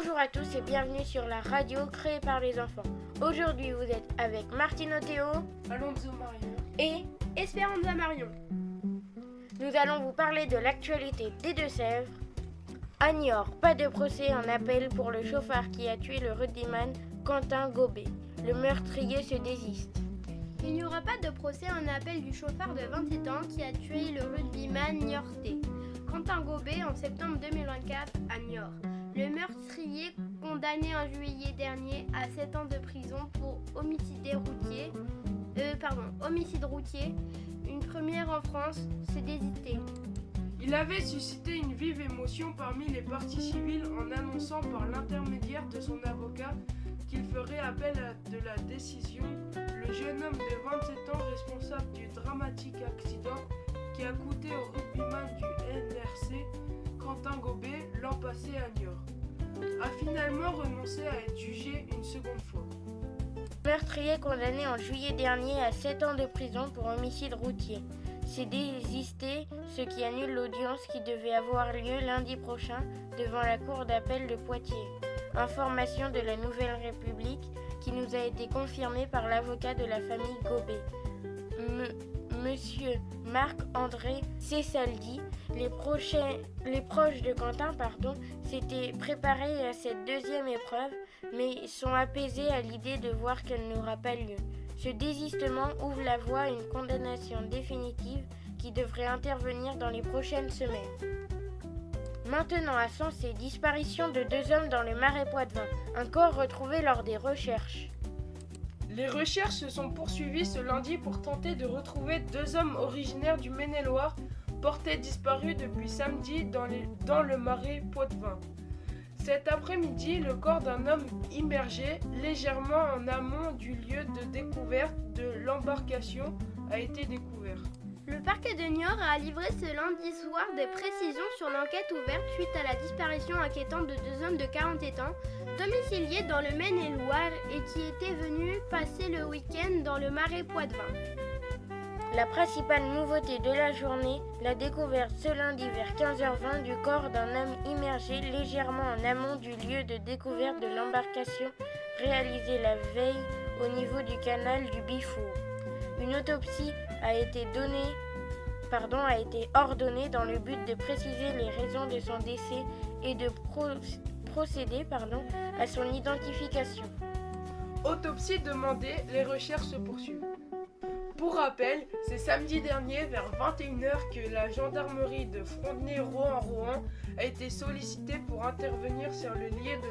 Bonjour à tous et bienvenue sur la radio créée par les enfants. Aujourd'hui, vous êtes avec Martino Théo, Alonso Marion et Espéranza Marion. Nous allons vous parler de l'actualité des Deux-Sèvres. À Niort, pas de procès en appel pour le chauffard qui a tué le rugbyman Quentin Gobet. Le meurtrier se désiste. Il n'y aura pas de procès en appel du chauffard de 27 ans qui a tué le rugbyman niortais Quentin Gobet en septembre 2024 à Niort. Le meurtrier, condamné en juillet dernier à 7 ans de prison pour homicide routier, une première en France, s'est désisté. Il avait suscité une vive émotion parmi les parties civiles en annonçant par l'intermédiaire de son avocat qu'il ferait appel de la décision. Le jeune homme de 27 ans responsable du dramatique accident qui a coûté au rugbyman du NRC, Quentin Gobet, l'an passé à Niort, a finalement renoncé à être jugé une seconde fois. Meurtrier condamné en juillet dernier à 7 ans de prison pour homicide routier. C'est désisté, ce qui annule l'audience qui devait avoir lieu lundi prochain devant la cour d'appel de Poitiers. Information de la Nouvelle République qui nous a été confirmée par l'avocat de la famille Gobet. Monsieur Marc-André Cessaldi, les proches de Quentin s'étaient préparés à cette deuxième épreuve, mais sont apaisés à l'idée de voir qu'elle n'aura pas lieu. Ce désistement ouvre la voie à une condamnation définitive qui devrait intervenir dans les prochaines semaines. Maintenant à Sensé, disparition de 2 hommes dans le Marais Poitevin, un corps retrouvé lors des recherches. Les recherches se sont poursuivies ce lundi pour tenter de retrouver 2 hommes originaires du Maine-et-Loire portés disparus depuis samedi dans le Marais Poitevin. Cet après-midi, le corps d'un homme immergé légèrement en amont du lieu de découverte de l'embarcation a été découvert. Le parquet de Niort a livré ce lundi soir des précisions sur l'enquête ouverte suite à la disparition inquiétante de 2 hommes de 47 ans, domiciliés dans le Maine-et-Loire et qui étaient venus passer le week-end dans le Marais Poitevin. La principale nouveauté de la journée, la découverte ce lundi vers 15h20 du corps d'un homme immergé légèrement en amont du lieu de découverte de l'embarcation réalisée la veille au niveau du canal du Bifour. Une autopsie a été ordonnée dans le but de préciser les raisons de son décès et de procéder à son identification. Autopsie demandée, les recherches se poursuivent. Pour rappel, c'est samedi dernier vers 21h que la gendarmerie de Frontenay-Rohan-Rohan a été sollicitée pour intervenir sur le lieu de